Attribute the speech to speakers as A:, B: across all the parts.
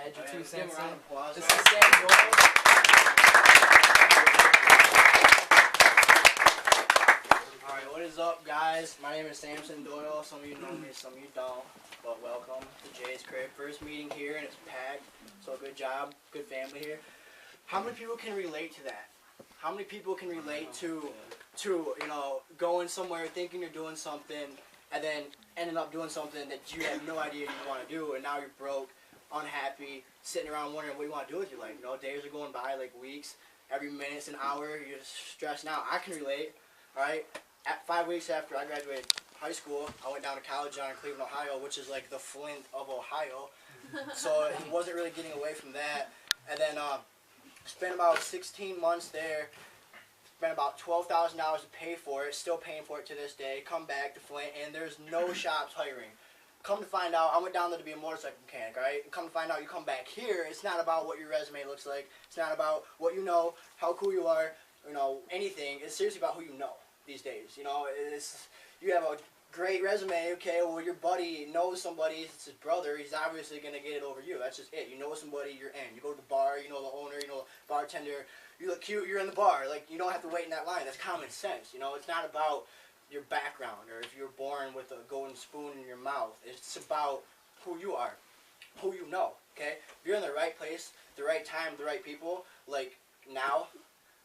A: add your 2
B: Give
A: cents
B: him a round
A: in.
B: of applause.
A: This is Sam Doyle.
B: Alright, what is up, guys? My name is Samson Doyle. Some of you know me, some of you don't. But welcome to Jay's crib. First meeting here, and it's packed. So good job, good family here. How many people can relate to that? How many people can relate to you know, going somewhere thinking you're doing something and then ending up doing something that you have no idea you want to do, and now you're broke, unhappy, sitting around wondering what you want to do with your life. You know, days are going by like weeks, every minute's an hour, you're just stressing out. I can relate, alright? 5 weeks after I graduated high school, I went down to college down in Cleveland, Ohio, which is like the Flint of Ohio. So it wasn't really getting away from that. And then spent about 16 months there, spent about $12,000 to pay for it, still paying for it to this day, come back to Flint, and there's no shops hiring. Come to find out, I went down there to be a motorcycle mechanic, right? And come to find out, you come back here, it's not about what your resume looks like, it's not about what you know, how cool you are, you know, anything. It's seriously about who you know these days. You know, you have a great resume, okay, well, your buddy knows somebody, it's his brother, he's obviously going to get it over you. That's just it. You know somebody, you're in. You go to the bar, you know the owner, you know the bartender, you look cute, you're in the bar. Like, you don't have to wait in that line. That's common sense, you know. It's not about your background or if you're born with a golden spoon in your mouth. It's about who you are, who you know, okay? If you're in the right place, the right time, the right people, like now,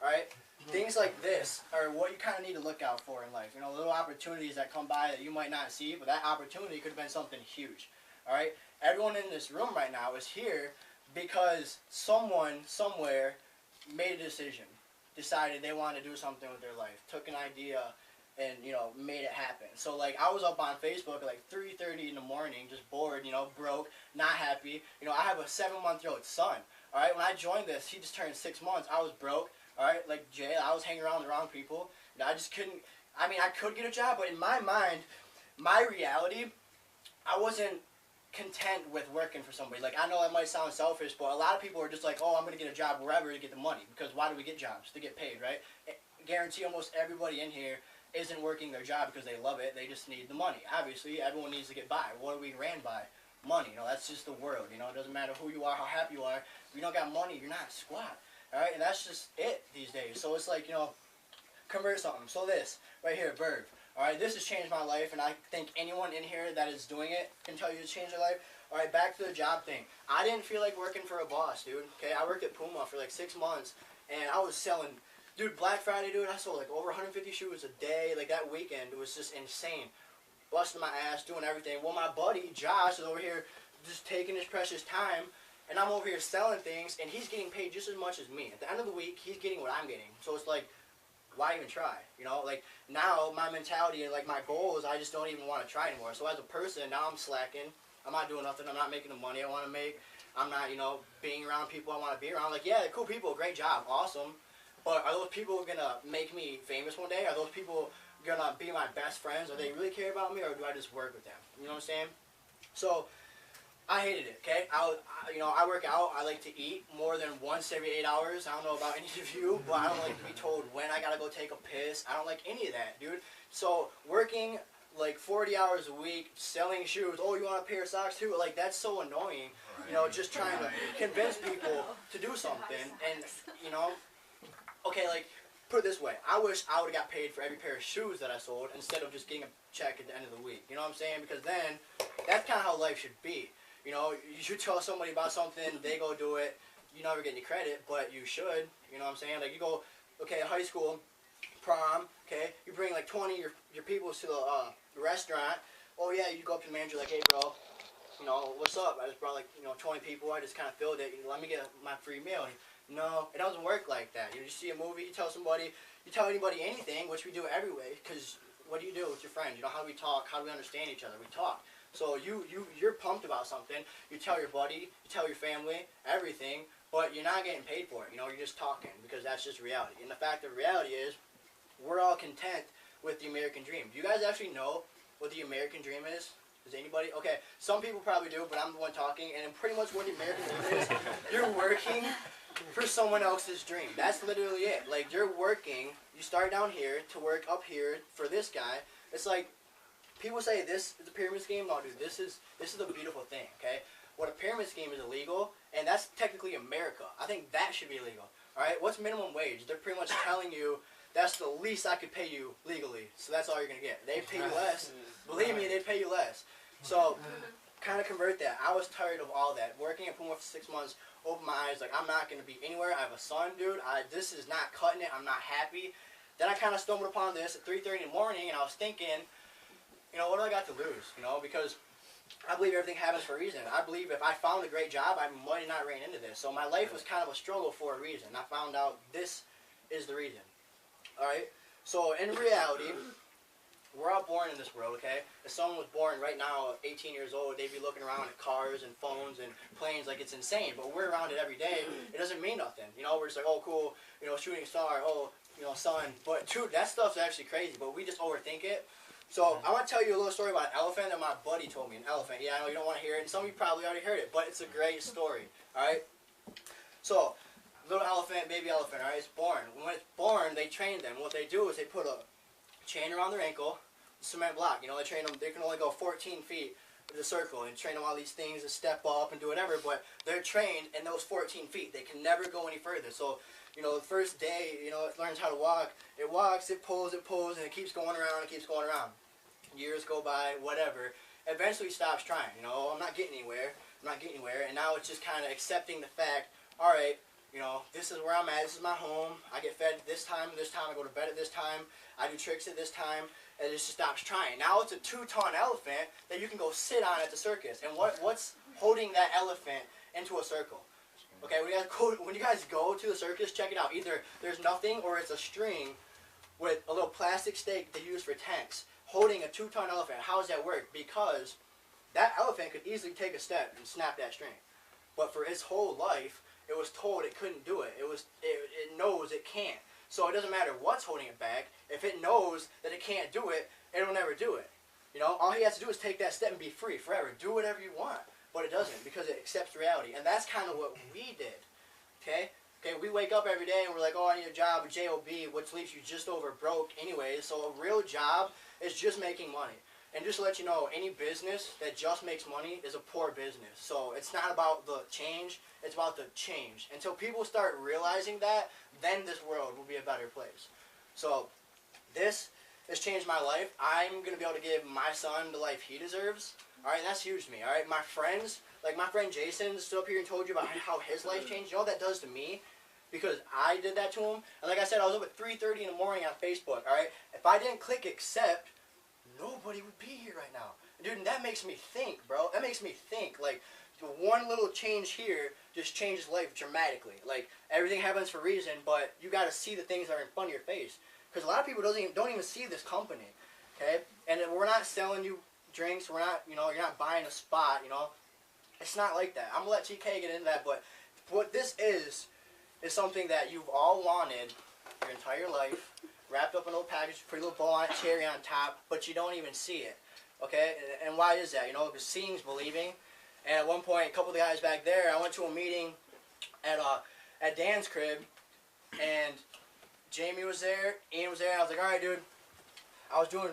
B: alright? Things like this are what you kind of need to look out for in life. You know, little opportunities that come by that you might not see, but that opportunity could have been something huge. Alright? Everyone in this room right now is here because someone, somewhere, made a decision. Decided they wanted to do something with their life. Took an idea and, you know, made it happen. So, like, I was up on Facebook at like 3:30 in the morning, just bored, you know, broke, not happy. You know, I have a 7-month-old son. Alright? When I joined this, he just turned 6 months. I was broke. Alright, like Jay, I was hanging around the wrong people. And I just couldn't, I mean, I could get a job, but in my mind, my reality, I wasn't content with working for somebody. Like, I know that might sound selfish, but a lot of people are just like, oh, I'm going to get a job wherever to get the money. Because why do we get jobs? To get paid, right? I guarantee almost everybody in here isn't working their job because they love it. They just need the money. Obviously, everyone needs to get by. What are we ran by? Money. You know, that's just the world. You know, it doesn't matter who you are, how happy you are. If you don't got money, you're not squat. Alright, and that's just it these days. So it's like, you know, convert something. So this, right here, Verve. Alright, this has changed my life, and I think anyone in here that is doing it can tell you it's changed their life. Alright, back to the job thing. I didn't feel like working for a boss, dude. Okay, I worked at Puma for like 6 months, and I was selling, dude, Black Friday, dude, I sold like over 150 shoes a day. Like, that weekend, it was just insane. Busting my ass, doing everything. Well, my buddy, Josh, is over here just taking his precious time, and I'm over here selling things, and he's getting paid just as much as me. At the end of the week, he's getting what I'm getting. So it's like, why even try? You know, like, now my mentality and, like, my goal is I just don't even want to try anymore. So as a person, now I'm slacking. I'm not doing nothing. I'm not making the money I want to make. I'm not, you know, being around people I want to be around. Like, yeah, they're cool people. Great job. Awesome. But are those people going to make me famous one day? Are those people going to be my best friends? Or they really care about me? Or do I just work with them? You know what I'm saying? So I hated it, okay? You know, I work out. I like to eat more than once every 8 hours. I don't know about any of you, but I don't like to be told when I gotta go take a piss. I don't like any of that, dude. So working like 40 hours a week, selling shoes. Oh, you want a pair of socks too? Like, that's so annoying. You know, just trying to convince people to do something. And, you know, okay, like, put it this way. I wish I would have got paid for every pair of shoes that I sold instead of just getting a check at the end of the week. You know what I'm saying? Because then, that's kind of how life should be. You know, you should tell somebody about something, they go do it, you never get any credit, but you should, you know what I'm saying? Like, you go, okay, high school, prom, okay, you bring like 20 your people to the restaurant. Oh yeah, you go up to the manager like, hey bro, you know, what's up? I just brought like, you know, 20 people, I just kind of filled it, let me get my free meal. No, it doesn't work like that. You see a movie, you tell somebody, you tell anybody anything, which we do every way, because what do you do with your friends? You know, how do we talk? How do we understand each other? We talk. So you're pumped about something. You tell your buddy, you tell your family, everything, but you're not getting paid for it. You know, you're just talking because that's just reality. And the fact of reality is, we're all content with the American dream. Do you guys actually know what the American dream is? Does anybody? Okay, some people probably do, but I'm the one talking. And pretty much what the American dream is, you're working for someone else's dream. That's literally it. Like, you're working. You start down here to work up here for this guy. It's like, people say this is a pyramid scheme. No, dude, this is a beautiful thing, okay? What a pyramid scheme is illegal, and that's technically America. I think that should be legal. All right, what's minimum wage? They're pretty much telling you that's the least I could pay you legally, so that's all you're gonna get. They pay you less. Believe me, they pay you less. So, kind of convert that. I was tired of all that. Working at Puma for 6 months opened my eyes. Like, I'm not gonna be anywhere. I have a son, dude. This is not cutting it. I'm not happy. Then I kind of stumbled upon this at 3:30 in the morning, and I was thinking, you know, what do I got to lose? You know, because I believe everything happens for a reason. I believe if I found a great job, I might not ran into this. So my life was kind of a struggle for a reason. I found out this is the reason. All right. So in reality, we're all born in this world, okay? If someone was born right now, 18 years old, they'd be looking around at cars and phones and planes like it's insane. But we're around it every day. It doesn't mean nothing. You know, we're just like, oh, cool, you know, shooting star, oh, you know, sun. But, dude, that stuff's actually crazy. But we just overthink it. So I want to tell you a little story about an elephant that my buddy told me. An elephant. Yeah, I know you don't want to hear it. And some of you probably already heard it. But it's a great story, all right? So, little elephant, baby elephant, all right? It's born. When it's born, they train them. What they do is they put a chain around their ankle, cement block. You know, they train them. They can only go 14 feet in a circle and train them all these things to step up and do whatever. But they're trained in those 14 feet. They can never go any further. So, you know, the first day, you know, it learns how to walk. It walks, it pulls, and it keeps going around, it keeps going around. Years go by, whatever. Eventually stops trying. You know, I'm not getting anywhere. And now it's just kind of accepting the fact, all right, you know, this is where I'm at. This is my home. I get fed this time. I go to bed at this time. I do tricks at this time. And it just stops trying. Now it's a 2-ton elephant that you can go sit on at the circus. And what's holding that elephant into a circle? Okay, when you guys go to the circus, check it out. Either there's nothing or it's a string with a little plastic stake they use for tanks holding a 2-ton elephant. How does that work? Because that elephant could easily take a step and snap that string. But for its whole life, it was told it couldn't do it. It knows it can't. So it doesn't matter what's holding it back. If it knows that it can't do it, it'll never do it. You know, all he has to do is take that step and be free forever. Do whatever you want. But it doesn't, because it accepts reality. And that's kind of what we did. Okay? Okay, we wake up every day and we're like, oh, I need a job, a J-O-B, which leaves you just over broke anyways. So a real job is just making money. And just to let you know, any business that just makes money is a poor business. So it's not about the change, it's about the change. Until people start realizing that, then this world will be a better place. So this has changed my life. I'm going to be able to give my son the life he deserves. All right, and that's huge to me. All right, my friends, like my friend Jason stood up here and told you about how his life changed. You know what that does to me? Because I did that to him. And like I said, I was up at 3:30 in the morning on Facebook. All right, if I didn't click accept, nobody would be here right now. Dude, and that makes me think, bro. That makes me think. Like, one little change here just changes life dramatically. Like, everything happens for a reason, but you got to see the things that are in front of your face. Because a lot of people don't even see this company, okay? And we're not selling you drinks. We're not, you know, you're not buying a spot, you know. It's not like that. I'm going to let TK get into that, but what this is something that you've all wanted your entire life, wrapped up in a little package, pretty little bow on it, cherry on top, but you don't even see it, okay? And why is that? You know, because seeing's believing. And at one point, a couple of the guys back there, I went to a meeting at Dan's crib, and Jamie was there, Ian was there, and I was like, all right, dude. I was doing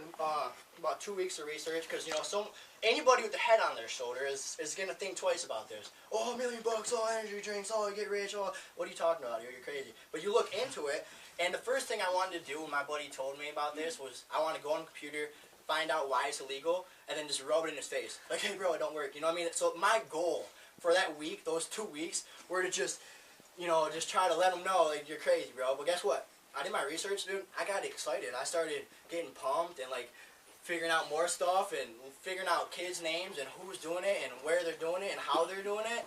B: about 2 weeks of research, because, you know, anybody with a head on their shoulder is going to think twice about this. Oh, $1 million, oh, energy drinks, oh, you get rich, oh, what are you talking about? You're crazy. But you look into it, and the first thing I wanted to do when my buddy told me about this was I want to go on the computer, find out why it's illegal, and then just rub it in his face. Like, hey, bro, it don't work. You know what I mean? So my goal for that week, those 2 weeks, were to just, you know, just try to let him know, like, you're crazy, bro. But guess what? I did my research, dude. I got excited. I started getting pumped and, like, figuring out more stuff and figuring out kids' names and who's doing it and where they're doing it and how they're doing it.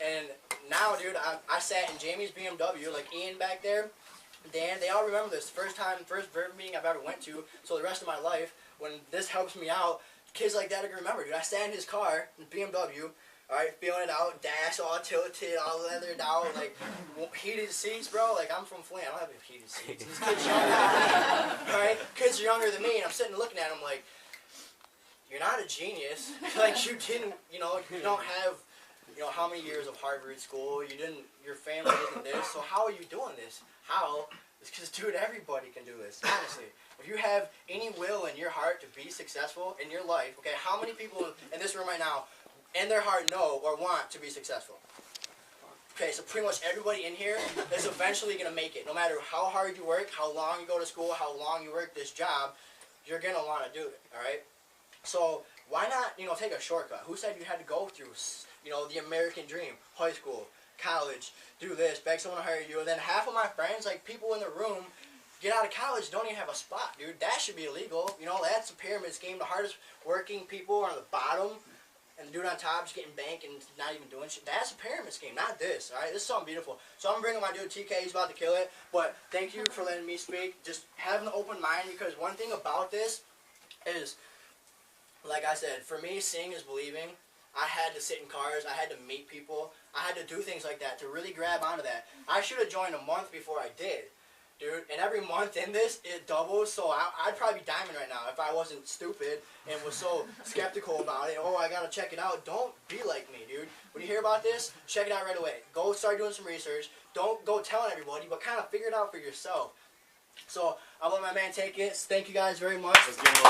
B: And now, dude, I sat in Jamie's BMW, like Ian back there, Dan, they all remember this. First Verve meeting I've ever went to, so the rest of my life, when this helps me out, kids like that are going to remember, dude. I sat in his car, in BMW, alright, feeling it out, dash all tilted, all leathered out, like, heated seats, bro. Like, I'm from Flint, I don't have heated seats. These kids younger than me, alright? Kids are younger than me, and I'm sitting looking at them like, you're not a genius. Like, you didn't, you know, you don't have, you know, how many years of Harvard school, you didn't, your family isn't this, so how are you doing this? How? It's because, dude, everybody can do this, honestly. If you have any will in your heart to be successful in your life, okay, how many people in this room right now, in their heart, know or want to be successful? Okay, so pretty much everybody in here is eventually going to make it. No matter how hard you work, how long you go to school, how long you work this job, you're going to want to do it, all right? So why not, take a shortcut? Who said you had to go through, the American dream, high school, college, do this, beg someone to hire you, and then half of my friends, like people in the room, get out of college, don't even have a spot, dude. That should be illegal. That's a pyramid scheme. The hardest working people are on the bottom, and the dude on top is getting banked and not even doing shit. That's a pyramid scheme, not this, all right? This is something beautiful. So I'm bringing my dude TK. He's about to kill it. But thank you for letting me speak. Just have an open mind, because one thing about this is, like I said, for me, seeing is believing. I had to sit in cars. I had to meet people. I had to do things like that to really grab onto that. I should have joined a month before I did, dude. And every month in this, it doubles. So I'd probably be diamond right now if I wasn't stupid and was so skeptical about it. Oh, I got to check it out. Don't be like me, dude. When you hear about this, check it out right away. Go start doing some research. Don't go telling everybody, but kind of figure it out for yourself. So I'll let my man take it. Thank you guys very much.
A: Let's give him a